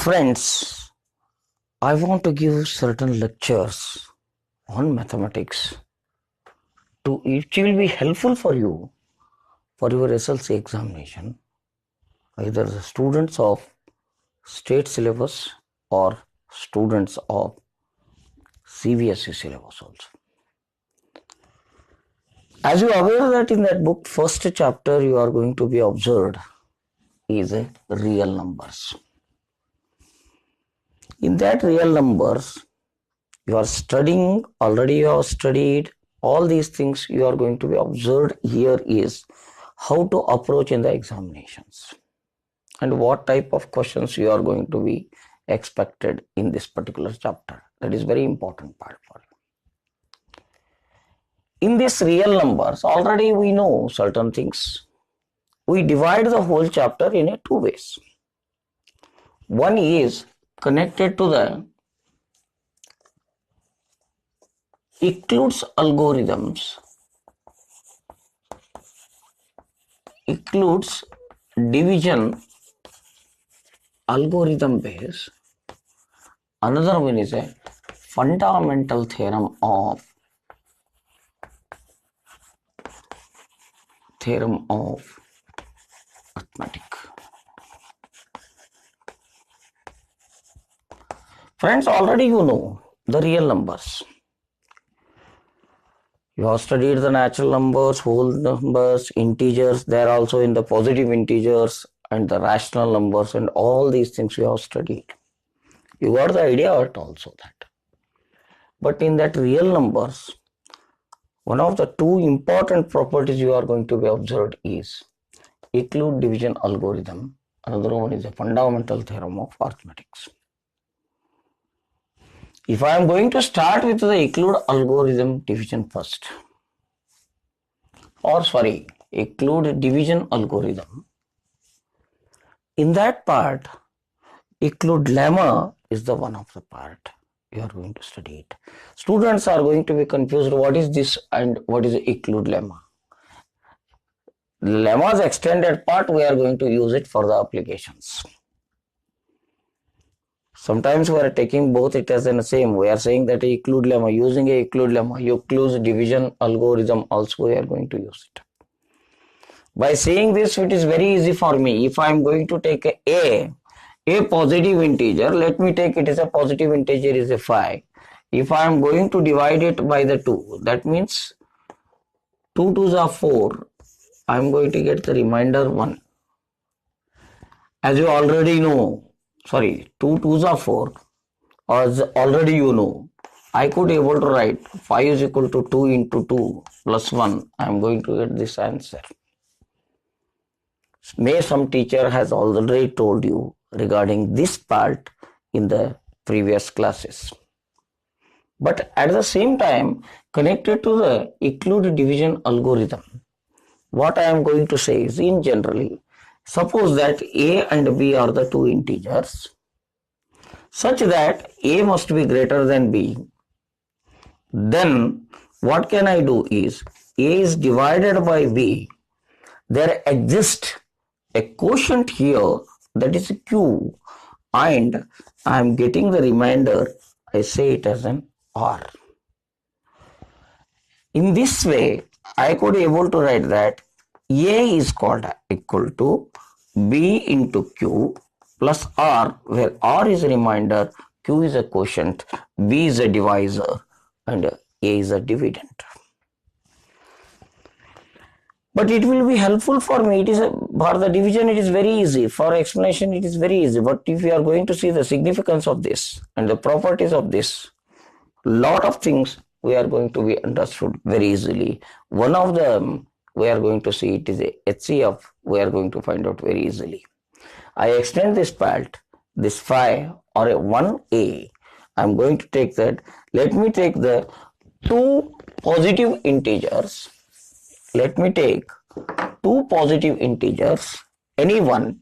Friends, I want to give certain lectures on mathematics which will be helpful for you for your SLC examination, either the students of state syllabus or students of CBSE syllabus also. As you are aware that in that book, first chapter you are going to be observed is real numbers. In that real numbers, you are studying, already you have studied, all these things you are going to be observed here is how to approach in the examinations and what type of questions you are going to be expected in this particular chapter. That is very important part for you. In this real numbers, already we know certain things. We divide the whole chapter in two ways. One is connected to the Euclid's algorithms, Euclid's division algorithm base. Another one is a fundamental theorem of arithmetic. Friends, already you know the real numbers. You have studied the natural numbers, whole numbers, integers. They are also in the positive integers and the rational numbers, and all these things you have studied. You got the idea of it also that. But in that real numbers, one of the two important properties you are going to be observed is Euclid division algorithm. Another one is a fundamental theorem of arithmetics. If I am going to start with the Euclid algorithm division first, Euclid division algorithm, in that part, Euclid lemma is the one of the part you are going to study it. Students are going to be confused what is this and what is the Euclid lemma. Lemma's extended part, we are going to use it for the applications. Sometimes we are taking both it as in the same. We are saying that Euclid lemma, using a Euclid lemma, Euclid's division algorithm also we are going to use it. By saying this, it is very easy for me. If I am going to take a positive integer, let me take it as a positive integer is a 5. If I am going to divide it by the 2, that means 2 2s are 4. I am going to get the remainder 1. As you already know, 2 2s are 4, as already you know, I could able to write 5 is equal to 2 into 2 plus 1. I am going to get this answer. May some teacher has already told you regarding this part in the previous classes. But at the same time, connected to the Euclid division algorithm, what I am going to say is, in generally, suppose that a and b are the two integers, such that a must be greater than b. Then what can I do is, a is divided by b. There exists a quotient here, that is q, and I am getting the remainder, I say it as an r. In this way, I could able to write that a is called equal to b into q plus r, where r is a remainder, q is a quotient, b is a divisor, and a is a dividend. But it will be helpful for me. For the division it is very easy. For explanation it is very easy. But if you are going to see the significance of this and the properties of this, lot of things we are going to be understood very easily. One of them we are going to see it is a HCF. We are going to find out very easily. I extend this part, this 5 or a 1a. I am going to take that. Let me take the two positive integers. Let me take two positive integers, any one.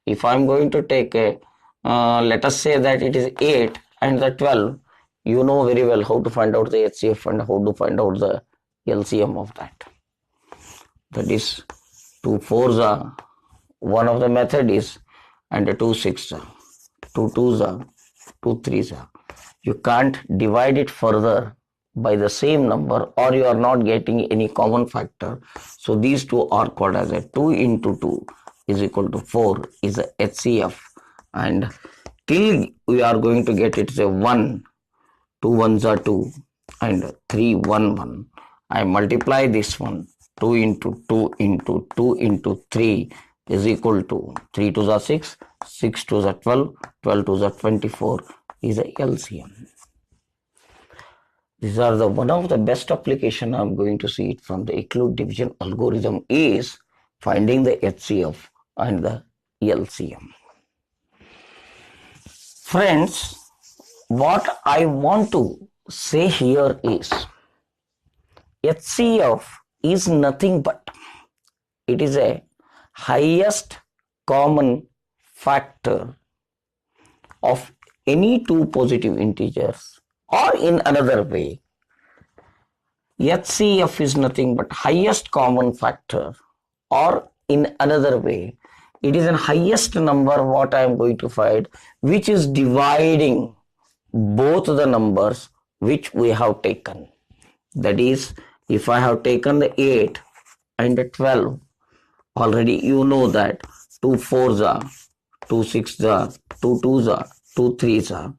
If I am going to take a, let us say that it is 8 and the 12, you know very well how to find out the HCF and how to find out the LCM of that. That is 2 4s are one of the method is, and 2 6s are. 2 2s are 2 3s are. You can't divide it further by the same number, or you are not getting any common factor. So these two are called as a 2 into 2 is equal to 4 is a HCF, and till we are going to get it as a 1, 2 ones are 2 and 3 1 1. I multiply this one, 2 into 2 into 2 into 3 is equal to 3 2s are 6, 6 2s are 12, 12 2s are 24 is a LCM. These are the one of the best application I'm going to see it from the Euclid division algorithm is finding the HCF and the LCM. Friends, what I want to say here is HCF is nothing but it is a highest common factor of any two positive integers, or in another way, HCF is nothing but highest common factor, or in another way, it is the highest number what I am going to find which is dividing both the numbers which we have taken. That is, if I have taken the 8 and the 12, already you know that 2 4s are, 2 6s are, 2 2s are, 2 3s are.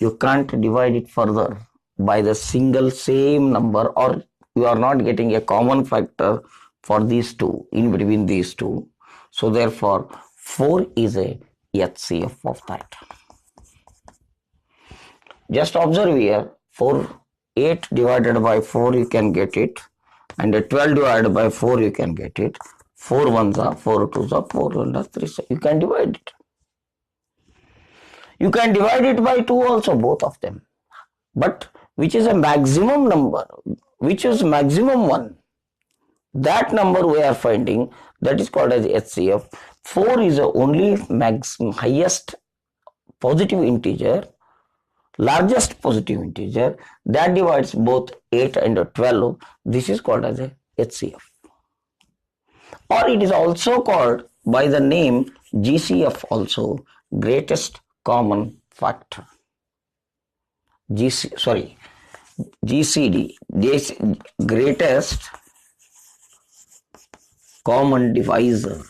You can't divide it further by the single same number, or you are not getting a common factor for these two, in between these two. So therefore 4 is a HCF of that. Just observe here, 8 divided by 4 you can get it, and 12 divided by 4 you can get it. 4 ones are 4 twos are 4 1s are 3. You can divide it. You can divide it by 2 also, both of them. But which is a maximum number, which is maximum one, that number we are finding, that is called as HCF. 4 is the only highest positive integer, largest positive integer that divides both 8 and 12. This is called as a HCF. Or it is also called by the name GCF also, greatest common factor. GCD, greatest common divisor.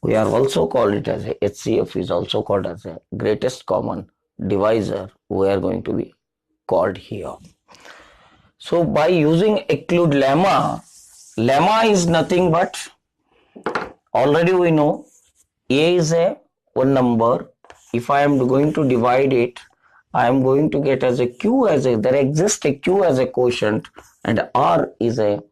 We are also called it as a HCF is also called as a greatest common divisor. We are going to be called here. So by using Euclid lemma is nothing but, already we know A is a one number. If I am going to divide it, I am going to get as a Q as a, there exists a Q as a quotient and R is a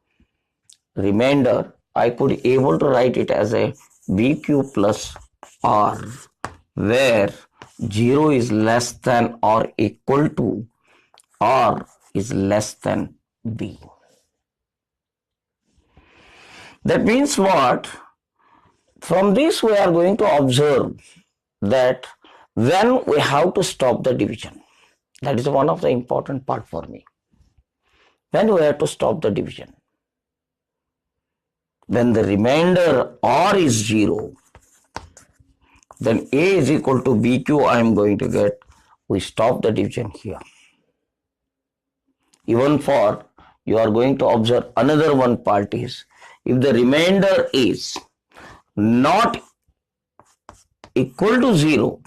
remainder. I could able to write it as a BQ plus R, where 0 is less than or equal to R is less than B. That means what? From this we are going to observe that when we have to stop the division, that is one of the important part for me. When we have to stop the division, when the remainder R is 0, then A is equal to BQ I am going to get, we stop the division here. Even for, you are going to observe another one part is, if the remainder is not equal to 0,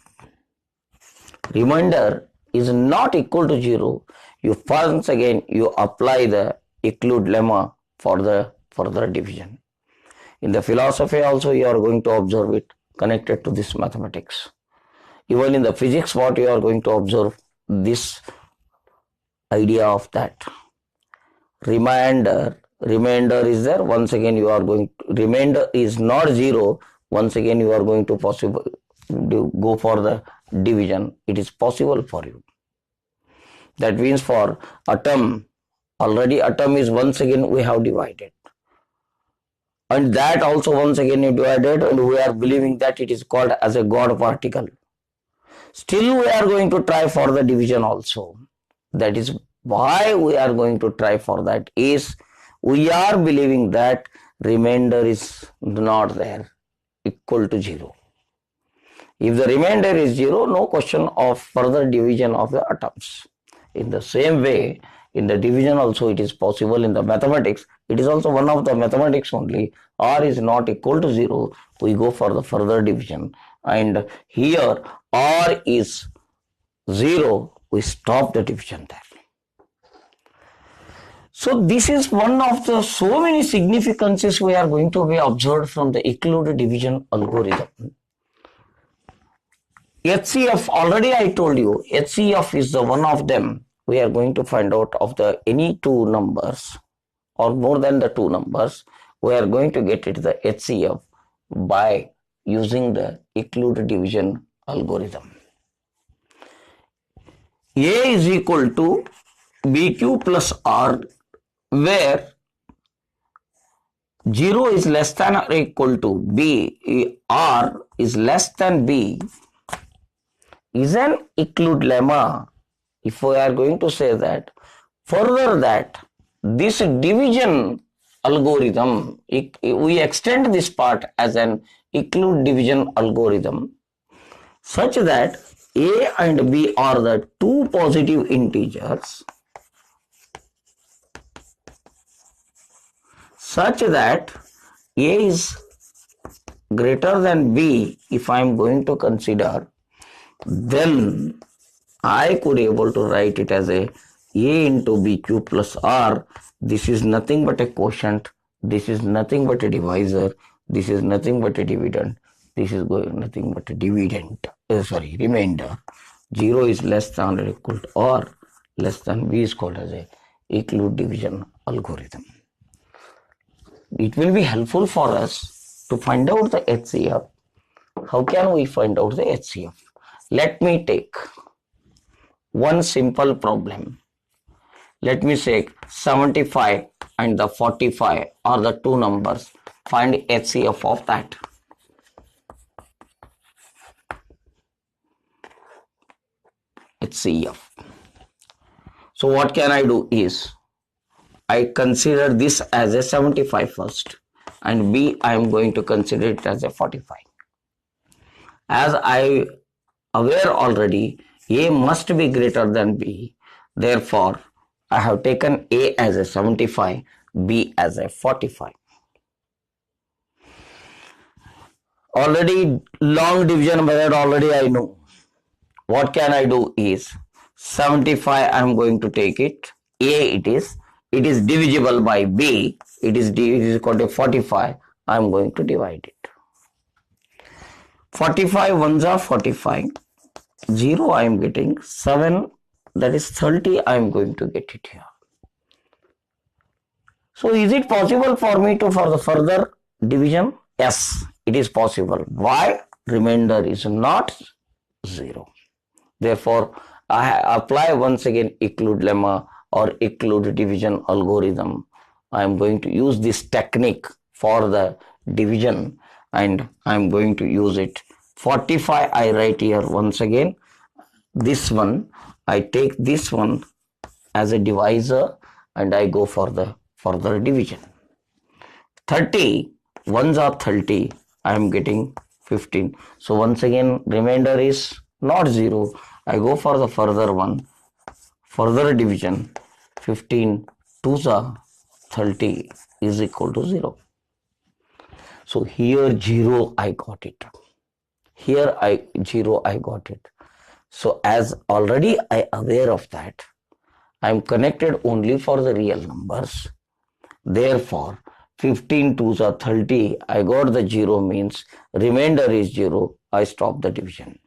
remainder is not equal to 0, you once again you apply the Euclid lemma for the further division. In the philosophy also you are going to observe it connected to this mathematics. Even in the physics what you are going to observe this idea of that. Remainder is there, once again you are going to, remainder is not 0, once again you are going to go for the division. It is possible for you. That means for atom, already atom is once again we have divided. And that also once again you divided, and we are believing that it is called as a God particle. Still we are going to try for the division also. That is why we are going to try for that is, we are believing that remainder is not there, equal to 0. If the remainder is 0, no question of further division of the atoms. In the same way, in the division also it is possible. In the mathematics, it is also one of the mathematics only. R is not equal to 0, we go for the further division. And here R is 0, we stop the division there. So this is one of the so many significances we are going to be observed from the Euclid division algorithm. HCF, already I told you, HCF is the one of them. We are going to find out of the any two numbers or more than the two numbers. We are going to get it the HCF by using the Euclid division algorithm. A is equal to BQ plus R, where 0 is less than or equal to B, R is less than B, is an Euclid lemma. If we are going to say that, further that this division algorithm, we extend this part as an Euclid division algorithm such that A and B are the two positive integers, such that A is greater than B. If I am going to consider, then I could able to write it as a into BQ plus R. This is nothing but a quotient. This is nothing but a divisor. This is nothing but a dividend. This is nothing but a dividend. Remainder. 0 is less than or equal to R, less than B is called as a Euclid division algorithm. It will be helpful for us to find out the HCF. How can we find out the HCF? Let me take one simple problem. Let me say 75 and the 45 are the two numbers. Find HCF of that. HCF. So what can I do is, I consider this as a 75 first, and B I am going to consider it as a 45. As I aware already, A must be greater than B. Therefore, I have taken A as a 75, B as a 45. Already long division method already I know. What can I do is 75 I am going to take it. A it is divisible by B. It is equal to 45. I am going to divide it. 45 ones are 45. 0 I am getting, 7 that is 30 I am going to get it here. So is it possible for me to for the further division? Yes, it is possible. Why? Remainder is not 0. Therefore, I apply once again Euclid lemma or Euclid division algorithm. I am going to use this technique for the division, and I am going to use it. 45 I write here once again. This one, I take this one as a divisor and I go for the further division. 30, ones are 30, I am getting 15. So once again, remainder is not 0. I go for the further one, further division. 15, 2s are 30 is equal to 0. So here 0 I got it. Here 0 I got it. So as already I aware of that, I am connected only for the real numbers. Therefore, 15 2s are 30. I got the 0 means remainder is 0. I stop the division.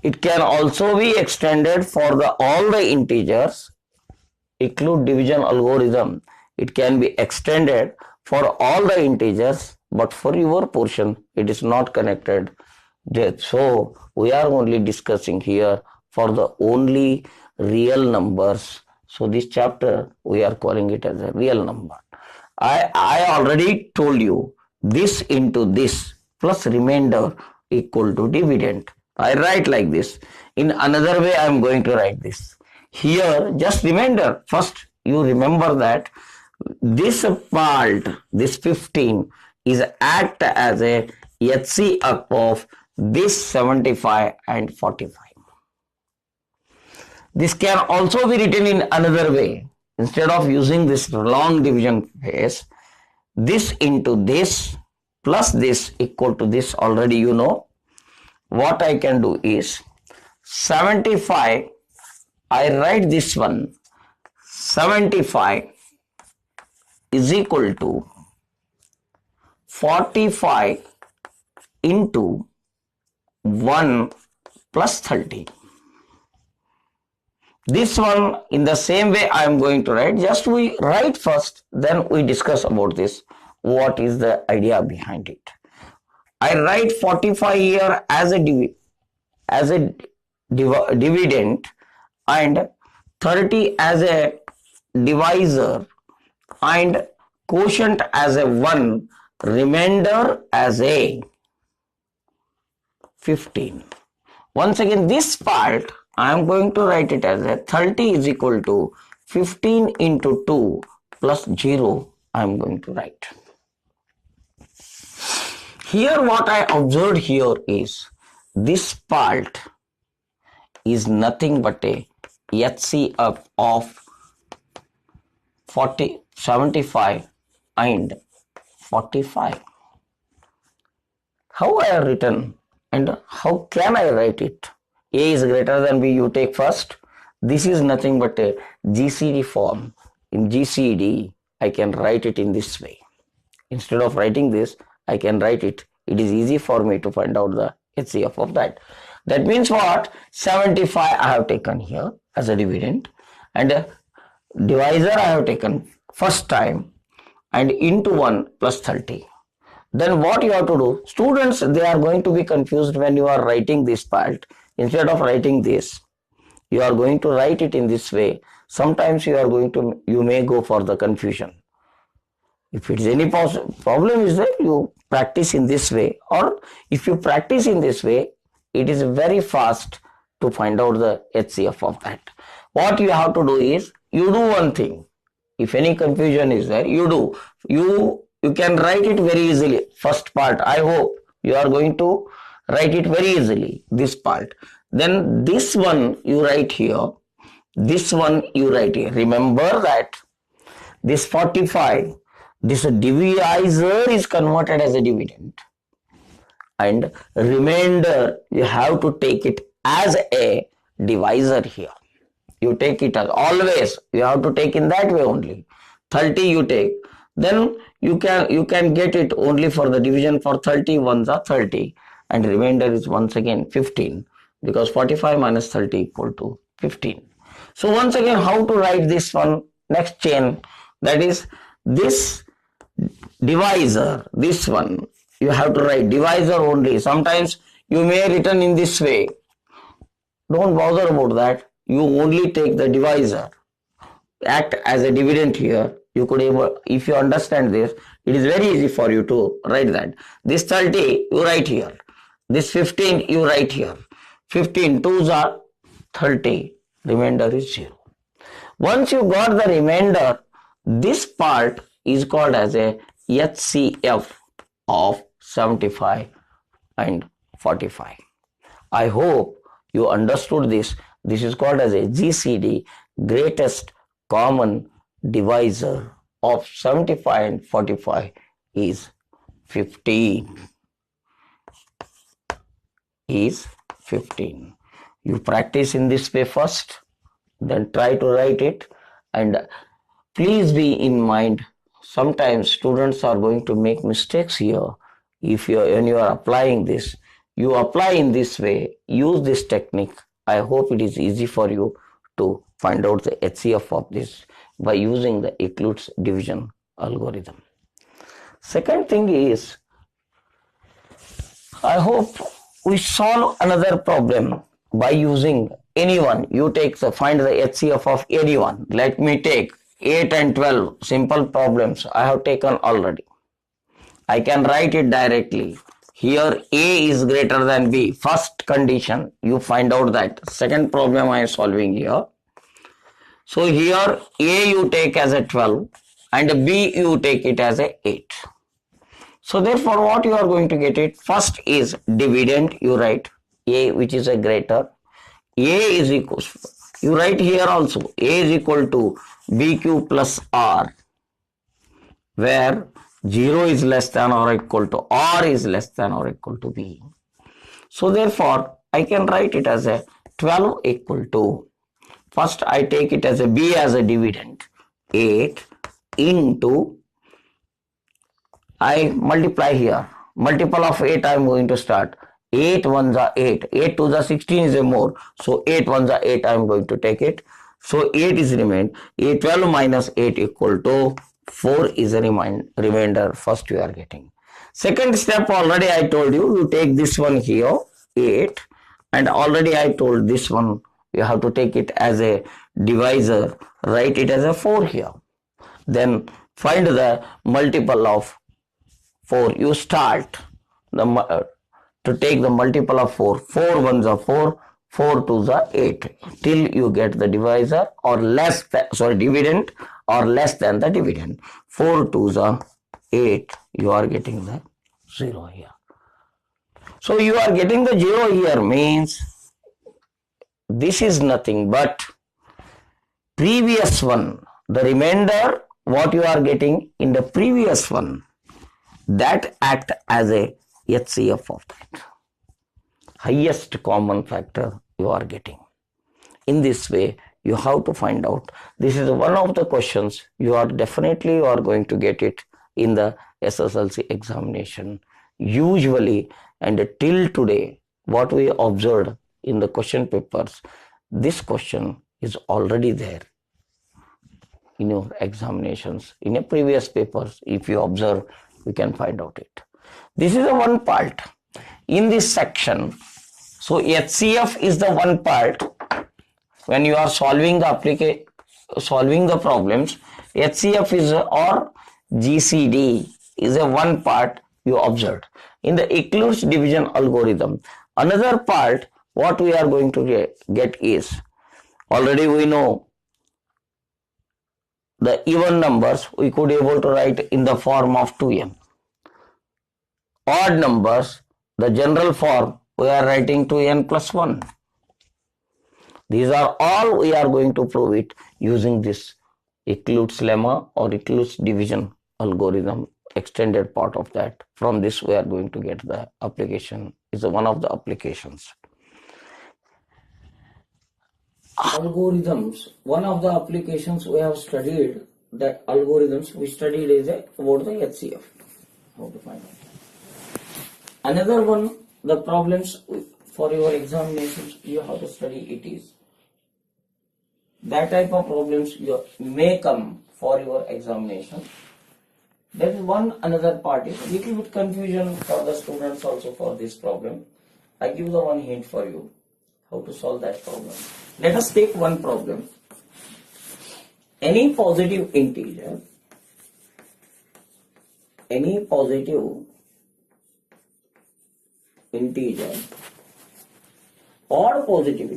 It can also be extended for all the integers. Euclid division algorithm, it can be extended for all the integers, but for your portion it is not connected. So we are only discussing here for the only real numbers. So this chapter we are calling it as a real number. I already told you this into this plus remainder equal to dividend. I write like this. In another way I am going to write this. Here just remainder. First you remember that This part, this 15 is act as a HCF of this 75 and 45. This can also be written in another way. Instead of using this long division phase, this into this plus this equal to this, already you know. What I can do is 75, I write this one, 75 is equal to 45 into 1 plus 30. This one in the same way I am going to write. Just we write first, then we discuss about this. What is the idea behind it? I write 45 here as a dividend and 30 as a divisor and quotient as a 1, remainder as a 15. Once again, this part I am going to write it as a 30 is equal to 15 into 2 plus 0 I am going to write. Here what I observed here is this part is nothing but a HCF of 75 and 45. How I have written and how can I write it? A is greater than B, you take first. This is nothing but a GCD form. In GCD, I can write it in this way. Instead of writing this, I can write it. It is easy for me to find out the HCF of that. That means what? 75 I have taken here as a dividend and a divisor I have taken first time and into 1 plus 30. Then what you have to do? Students, they are going to be confused when you are writing this part. Instead of writing this, you are going to write it in this way. Sometimes you may go for the confusion. If it is any problem is there, you practice in this way, or if you practice in this way, it is very fast to find out the HCF of that. What you have to do is, you do one thing. If any confusion is there, you can write it very easily. First part, I hope you are going to write it very easily, this part. Then this one you write here, this one you write here. Remember that this 45, this divisor is converted as a dividend. And remainder, you have to take it as a divisor here. You take it as always, you have to take in that way only. 30 you take. Then you can get it only for the division for 30, ones are 30. And remainder is once again 15. Because 45 minus 30 equal to 15. So once again, how to write this one? Next chain, that is this divisor, this one. You have to write divisor only. Sometimes you may written in this way. Don't bother about that. You only take the divisor. Act as a dividend here. You could if you understand this, it is very easy for you to write that. This 30 you write here. This 15 you write here. 15 2s are 30. Remainder is 0. Once you got the remainder, this part is called as a HCF of 75 and 45. I hope you understood this. This is called as a GCD, greatest common divisor of 75 and 45 is 15. You practice in this way first, then try to write it, and please be in mind, sometimes students are going to make mistakes here. When you are applying this, you apply in this way, use this technique. I hope it is easy for you to find out the HCF of this by using the Euclid's division algorithm. Second thing is, I hope we solve another problem by using anyone. You find the HCF of anyone. Let me take 8 and 12 simple problems I have taken already. I can write it directly. Here A is greater than B. First condition, you find out that. Second problem I am solving here. So here A you take as a 12 and B you take it as a 8. So therefore what you are going to get it, first is dividend, you write A which is a greater, A is equals, you write here also A is equal to BQ plus R, where 0 is less than or equal to R is less than or equal to B. So therefore I can write it as a 12 equal to, first I take it as a B as a dividend, 8 into, I multiply here, multiple of 8 I am going to start, 8 ones are 8, 8 to the 16 is a more, so 8 ones are 8 I am going to take it, so 8 is remain, 8 12 minus 8 equal to 4 is a remainder, first you are getting. Second step already I told you, you take this one here, 8, and already I told this one, you have to take it as a divisor, write it as a 4 here. Then find the multiple of 4. You start to take the multiple of 4. 4 ones are 4, 4 twos are 8, till you get the divisor or less than, sorry, dividend or less than the dividend. 4 twos are 8, you are getting the 0 here. So you are getting the 0 here means this is nothing but previous one, the remainder what you are getting in the previous one, that act as a HCF of that. Highest common factor you are getting. In this way, you have to find out. This is one of the questions you are going to get it in the SSLC examination. Usually, and till today, what we observed in the question papers, this question is already there in your examinations. In a previous papers, if you observe, we can find out it. This is the one part in this section. So HCF is the one part when you are solving the problems. HCF is or GCD is a one part you observed in the Euclid's division algorithm. Another part what we are going to get is, already we know the even numbers we could able to write in the form of 2n. Odd numbers, the general form we are writing 2n plus 1. These are all we are going to prove it using this Euclid's lemma or Euclid's division algorithm, extended part of that. From this we are going to get the application, is one of the applications. Algorithms, one of the applications we have studied, that algorithms we studied is about the HCF. How to find out. Another one, the problems for your examinations you have to study it is, that type of problems you may come for your examination. There is one another part is little bit confusion for the students also for this problem. I give the one hint for you how to solve that problem. Let us take one problem. Any positive integer, odd positive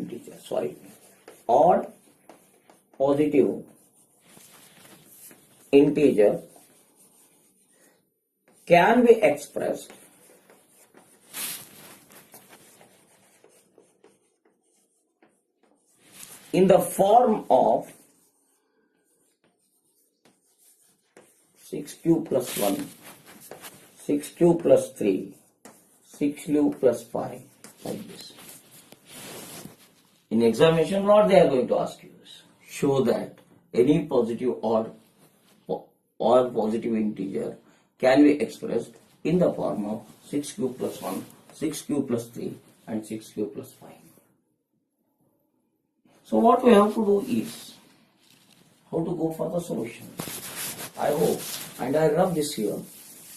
integer can be expressed in the form of 6q plus 1, 6q plus 3, 6q plus 5, like this. In examination, what they are going to ask you is, show that any positive or positive integer can be expressed in the form of 6q plus 1, 6q plus 3 and 6q plus 5. So what we have to do is, how to go for the solution. I hope, and I rub this here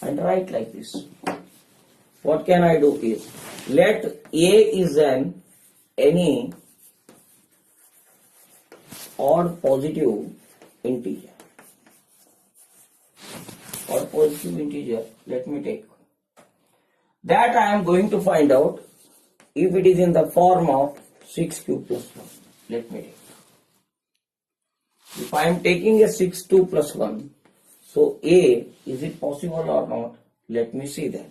and write like this. What can I do is, let A is any odd positive integer. Odd positive integer, let me take. That I am going to find out if it is in the form of 6q plus 1. Let me take. If I am taking a 6q plus 1, So A, is it possible or not? Let me see that.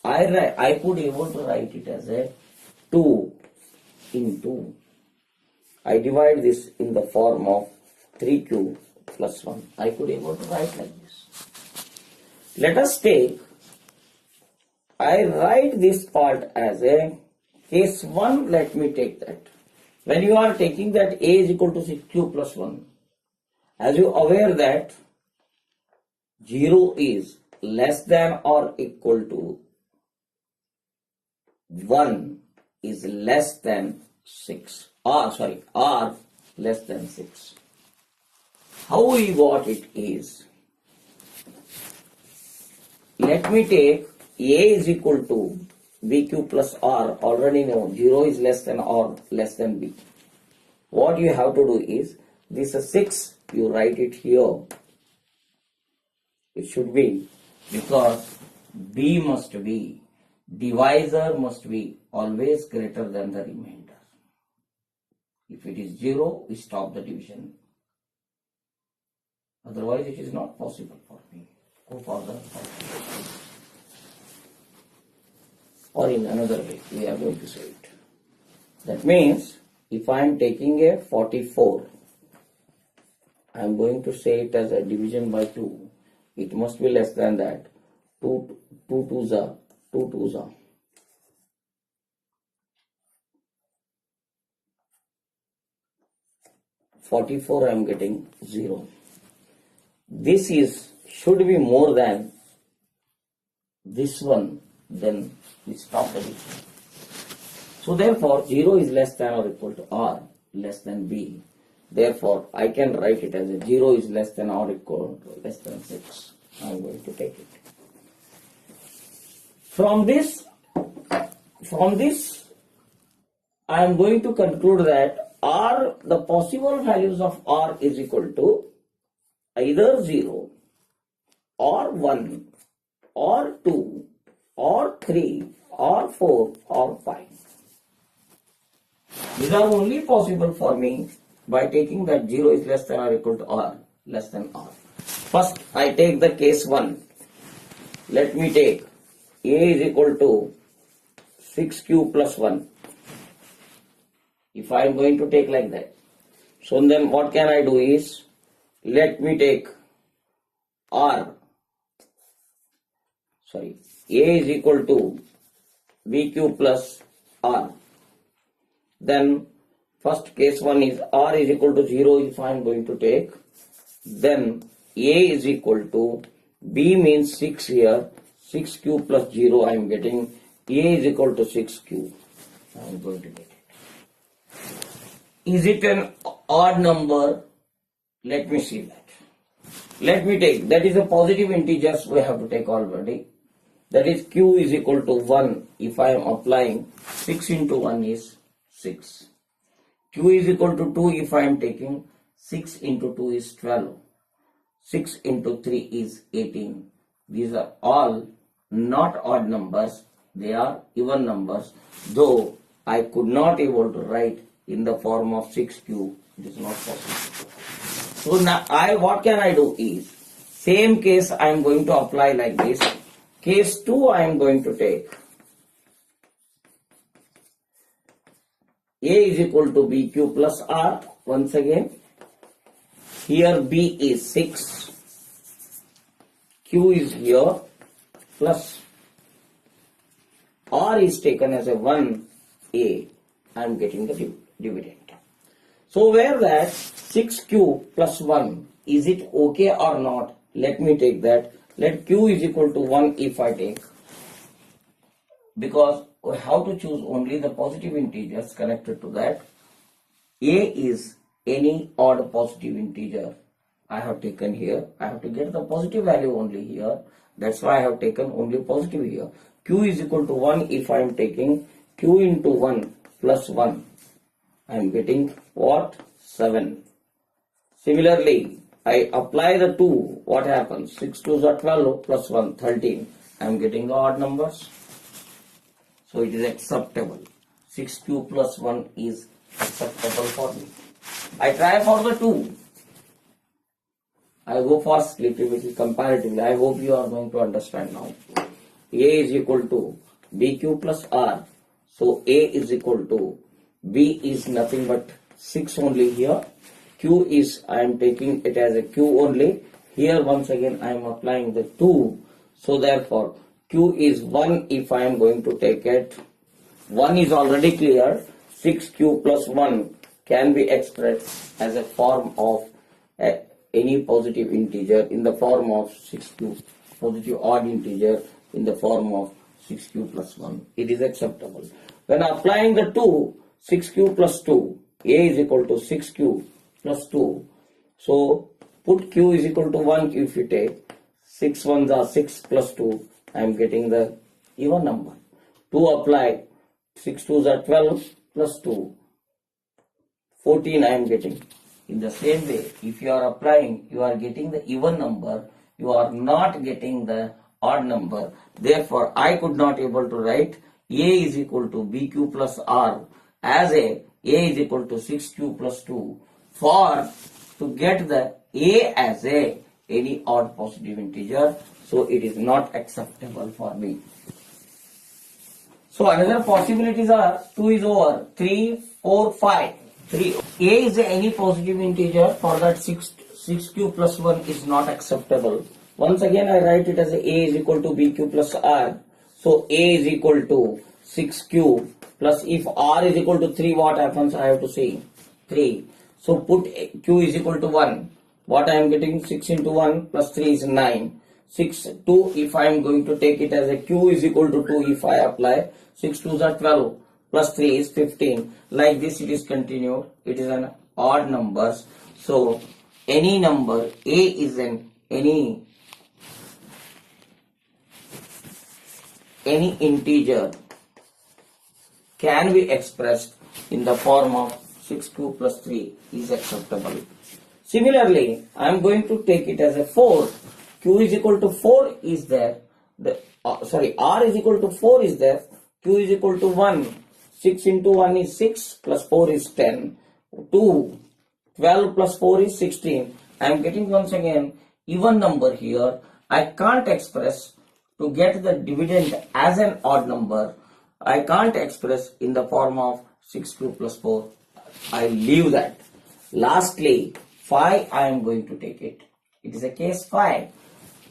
I could able to write it as a 2 into, I divide this in the form of 3q plus 1. I could able to write like this. Let us take, I write this part as a case 1, let me take that. When you are taking that A is equal to 6q plus 1, as you are aware that 0 is less than or equal to 1 is less than 6, or less than 6. How we got it is, let me take A is equal to BQ plus R, already know 0 is less than or less than B. What you have to do is, this is 6, you write it here. It should be, because B must be, divisor must be always greater than the remainder. If it is 0, we stop the division. Otherwise, it is not possible for me. Go further. Or in another way, we are going to say it. That means, if I am taking a 44, I am going to say it as a division by 2. It must be less than that. 2 twos are 2 twos are. I am getting 0. This is should be more than this one, then we stop the division. So therefore 0 is less than or equal to R, less than B. Therefore I can write it as a 0 is less than or equal to less than 6. I am going to take it. From this I am going to conclude that R, the possible values of R is equal to either 0 or 1 or 2 or 3 or 4 or 5. These are only possible for me by taking that 0 is less than or equal to R, less than R. First, I take the case 1. Let me take A is equal to 6q plus 1. If I am going to take like that. So then what can I do is, let me take A is equal to BQ plus R. Then first case 1 is R is equal to 0 if I am going to take. Then A is equal to, B means 6 here, 6q plus 0 I am getting, A is equal to 6q. I am going to get it. Is it an odd number? Let me see that. Let me take, that is a positive integers we have to take already. That is q is equal to 1 if I am applying 6 into 1 is 6. Q is equal to 2 if I am taking 6 into 2 is 12. 6 into 3 is 18. These are all not odd numbers, they are even numbers, though I could not able to write in the form of 6q, it is not possible. So now what can I do is, same case I am going to apply like this. Case 2 I am going to take. A is equal to BQ plus R. Once again, here B is 6, Q is here, plus R is taken as a 1A. I am getting the dividend. So where that 6Q plus 1, is it okay or not? Let me take that. Let Q is equal to 1 if I take. Because we have to choose only the positive integers connected to that. A is any odd positive integer I have taken here. I have to get the positive value only here. That's why I have taken only positive here. Q is equal to 1 if I am taking Q into 1 plus 1. I am getting what? 7. Similarly, I apply the 2. What happens? 6 2s are 12 plus 1, 13. I am getting the odd numbers. So it is acceptable. 6q plus 1 is acceptable for me. I try for the 2. I go for split comparatively. I hope you are going to understand now. A is equal to BQ plus R. So A is equal to B is nothing but 6 only here. Q is, I am taking it as a Q only. Here once again I am applying the 2. So therefore Q is 1 if I am going to take it. 1 is already clear. 6Q plus 1 can be expressed as a form of any positive integer in the form of 6Q, positive odd integer in the form of 6Q plus 1. It is acceptable. When applying the 2, 6Q plus 2, A is equal to 6Q plus 2. So put Q is equal to 1 if you take 6 ones are 6 plus 2. I am getting the even number. 2 apply, 6 2s are 12 plus 2. 14 I am getting. In the same way, if you are applying, you are getting the even number, you are not getting the odd number. Therefore, I could not able to write A is equal to BQ plus R as A is equal to 6Q plus 2 for to get the A as any odd positive integer. So it is not acceptable for me. So another possibilities are 2 is over, 3, 4, 5. 3. A is any positive integer, for that 6Q plus 1 is not acceptable. Once again I write it as A is equal to BQ plus R. So A is equal to 6Q plus, if R is equal to 3, what happens? I have to say 3. So put Q is equal to 1. What I am getting? 6 into 1 plus 3 is 9. 6, 2, if I am going to take it as a Q is equal to 2, if I apply 6 2s are 12 plus 3 is 15. Like this it is continued. It is an odd numbers. So any number A is any integer can be expressed in the form of 6Q plus 3 is acceptable. Similarly, I am going to take it as a 4. Q is equal to 4 is there. R is equal to 4 is there. Q is equal to 1. 6 into 1 is 6 plus 4 is 10. 2. 12 plus 4 is 16. I am getting once again even number here. I can't express to get the dividend as an odd number. I can't express in the form of 6Q plus 4. I leave that. Lastly, 5 I am going to take it. It is a case 5.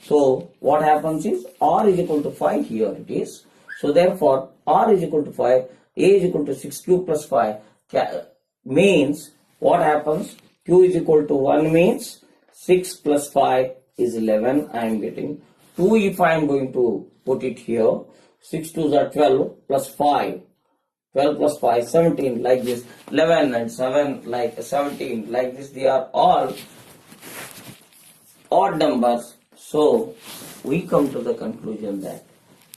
So what happens is R is equal to 5, here it is. So therefore R is equal to 5, A is equal to 6Q plus 5 means what happens? Q is equal to 1 means 6 plus 5 is 11. I am getting 2 if I am going to put it here. 6 2s are 12 plus 5. 12 plus 5, 17 like this. 11 and 7 like 17 like this. They are all odd numbers. So we come to the conclusion that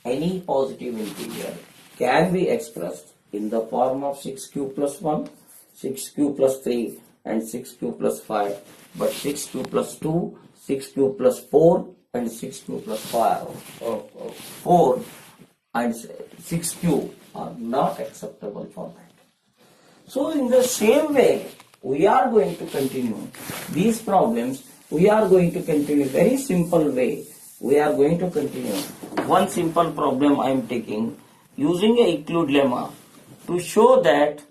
any positive integer can be expressed in the form of 6Q plus 1, 6Q plus 3 and 6Q plus 5. But 6Q plus 2, 6Q plus 4 and 6Q plus 4 and 6Q are not acceptable for that. So in the same way, we are going to continue these problems. We are going to continue very simple way. We are going to continue one simple problem I am taking using a Euclid lemma to show that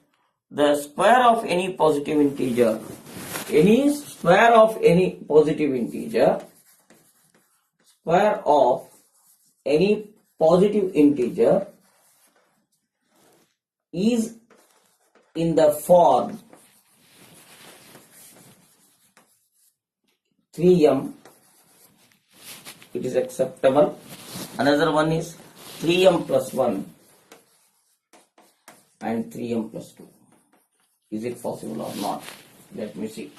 the square of any positive integer, square of any positive integer is in the form 3m, it is acceptable. Another one is 3m plus 1 and 3m plus 2. Is it possible or not? Let me see.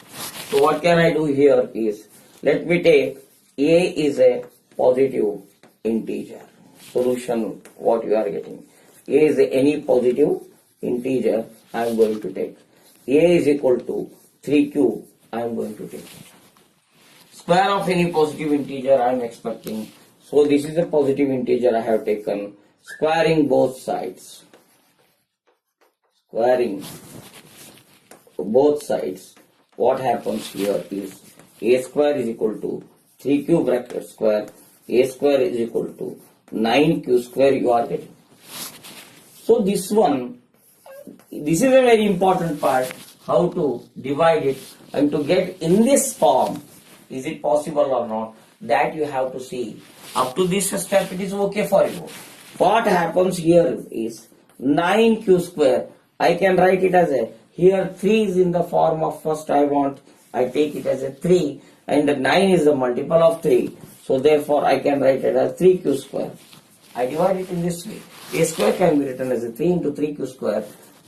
So what can I do here is, let me take A is a positive integer. Solution, what you are getting. A is any positive integer I am going to take. A is equal to 3Q I am going to take. Square of any positive integer I am expecting. So this is a positive integer I have taken. Squaring both sides. Squaring both sides. What happens here is a square is equal to 3q bracket square, a square is equal to 9q square you are getting. So this is a very important part, how to divide it and to get in this form. Is it possible or not? That you have to see. Up to this step it is okay for you. What happens here is 9q square. I can write it as a, here 3 is in the form of, first I take it as a 3 and 9 is the multiple of 3. So therefore I can write it as 3q square. I divide it in this way. A square can be written as a 3 into 3q square.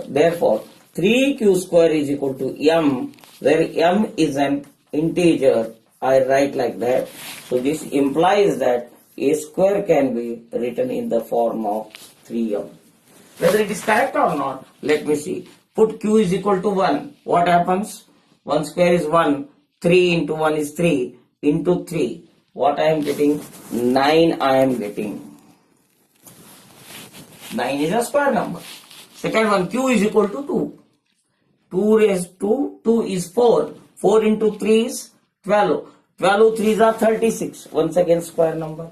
Therefore 3q square is equal to m, where m is an integer. I write like that. So this implies that a square can be written in the form of 3m. Whether it is correct or not, let me see. Put q is equal to 1. What happens? 1 square is 1. 3 into 1 is 3. Into 3. What I am getting? 9 I am getting. 9 is a square number. Second one, q is equal to 2. 2 raised to 2 is 4. 4 into 3 is 12. 12 3s are 36. Once again square number.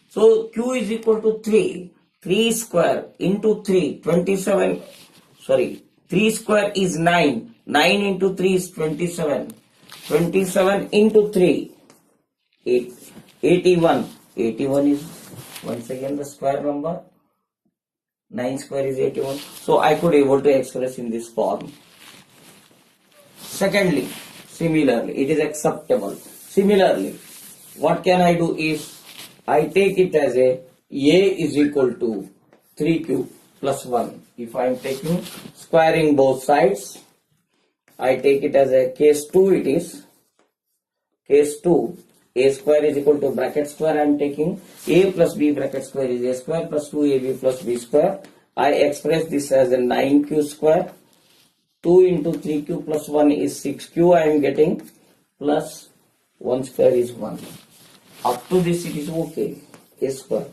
So q is equal to 3. 3 square into 3, 27. Sorry, 3 square is 9. 9 into 3 is 27. 27 into 3, 81. 81 is once again the square number. 9 square is 81. So I could able to express in this form. Secondly, similarly, it is acceptable. Similarly, what can I do is, I take it as a is equal to 3q plus 1. If I am taking squaring both sides, I take it as a case 2 it is. Case 2, a square is equal to bracket square. I am taking a plus b bracket square is a square plus 2ab plus b square. I express this as a 9q square. 2 into 3q plus 1 is 6q I am getting, plus 1 square is 1. Up to this it is okay. A square.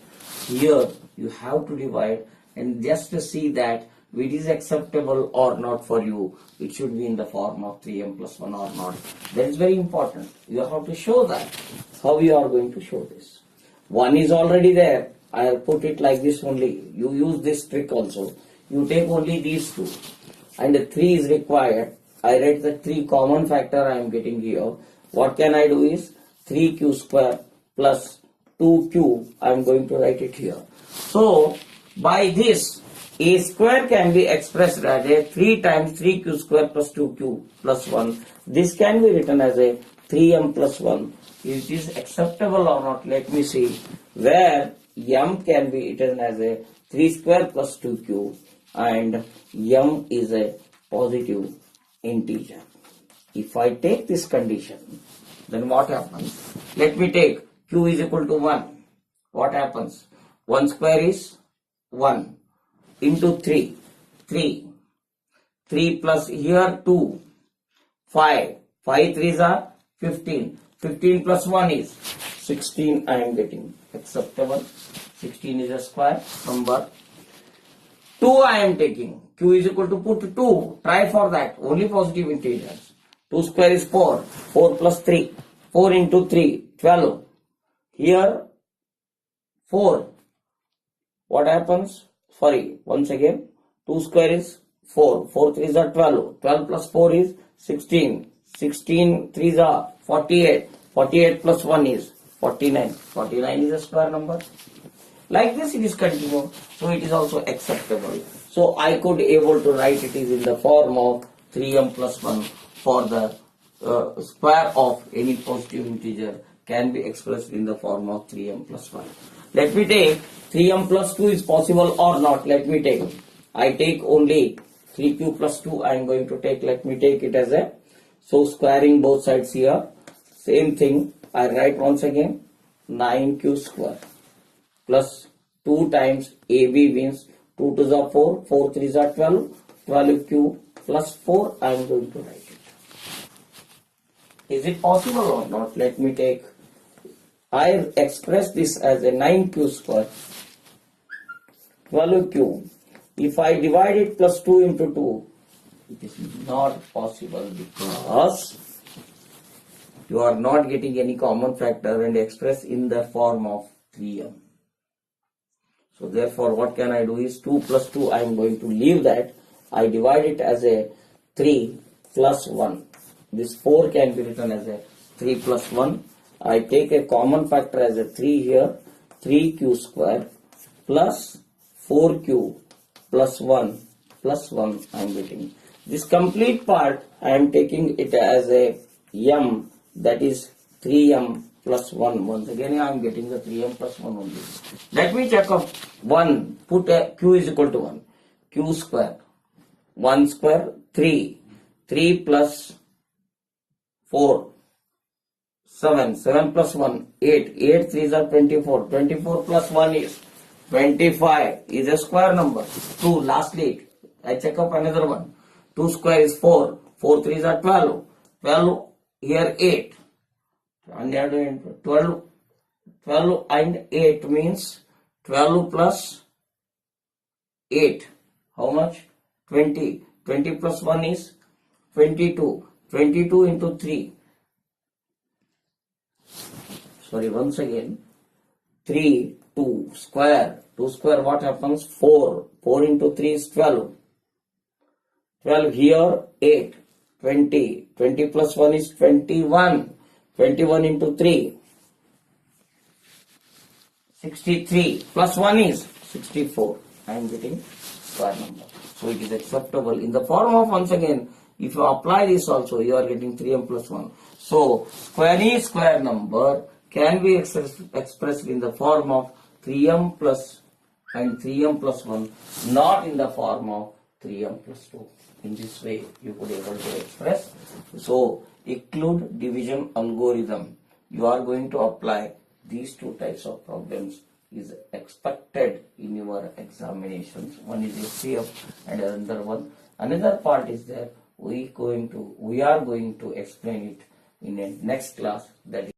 Here you have to divide and just to see that it is acceptable or not for you. It should be in the form of 3m plus 1 or not. That is very important. You have to show that. How you are going to show this? 1 is already there. I have put it like this only. You use this trick also. You take only these two. And the 3 is required. I write the 3 common factor I am getting here. What can I do is 3q square plus 2q. I am going to write it here. So by this, a square can be expressed as a 3 times 3q square plus 2q plus 1. This can be written as a 3m plus 1. Is this acceptable or not? Let me see. Where m can be written as a 3 square plus 2q and m is a positive integer. If I take this condition, then what happens? Let me take q is equal to 1. What happens? 1 square is 1 into 3. 3 plus here 2. 5. 5 3s are 15. 15 plus 1 is 16 I am getting. Acceptable. 16 is a square number. 2 I am taking. Q is equal to put 2. Try for that. Only positive integers. 2 square is 4. 4 plus 3. 4 into 3. 12. Here 4. What happens? Sorry. Once again. 2 square is 4. 4 3s are 12. 12 plus 4 is 16. 16 3s are 48. 48 plus 1 is 49. 49 is a square number. Like this it is continued. So it is also acceptable. So I could able to write it is in the form of 3m plus 1 for the square of any positive integer can be expressed in the form of 3m plus 1. Let me take 3m plus 2 is possible or not. Let me take. I take only 3q plus 2. I am going to take. Let me take it as a. So squaring both sides here. Same thing. I write once again 9q square plus 2 times AB means 2 2s are 4. 4 3s are 12. 12q plus 4. I am going to write it. Is it possible or not? Let me take. I express this as a 9q square. 12q. If I divide it plus 2 into 2, it is not possible because you are not getting any common factor and express in the form of 3m. So therefore what can I do is 2 plus 2, I am going to leave that. I divide it as a 3 plus 1. This 4 can be written as a 3 plus 1. I take a common factor as a 3 here, 3q square plus 4q plus 1 I am getting. This complete part I am taking it as a m, that is 3m plus 1. Once again I am getting the 3m plus 1 only. Let me check up 1, put a q is equal to 1, q square, 1 square 3, 3 plus 4, 7, 7 plus 1, 8, 8 3s are 24, 24 plus 1 is 25, is a square number. 2, lastly, I check up another one, 2 square is 4, 4 3s are 12, 12 here 8, and 12 and 8 means 12 plus 8, how much? 20, 20 plus 1 is 22, 22 into 3, sorry once again, 3, 2 square what happens? 4, 4 into 3 is 12, 12 here 8, 20, 20 plus 1 is 21, 21 into 3, 63 plus 1 is 64, I am getting square number. So it is acceptable in the form of, once again, if you apply this also, you are getting 3m plus 1. So any square number can be expressed in the form of 3m plus and 3m plus 1, not in the form of 3m plus 2. In this way you could able to express. So Euclid division algorithm, you are going to apply these two types of problems is expected in your examinations. One is HCF and another part is that we are going to explain it in a next class, that is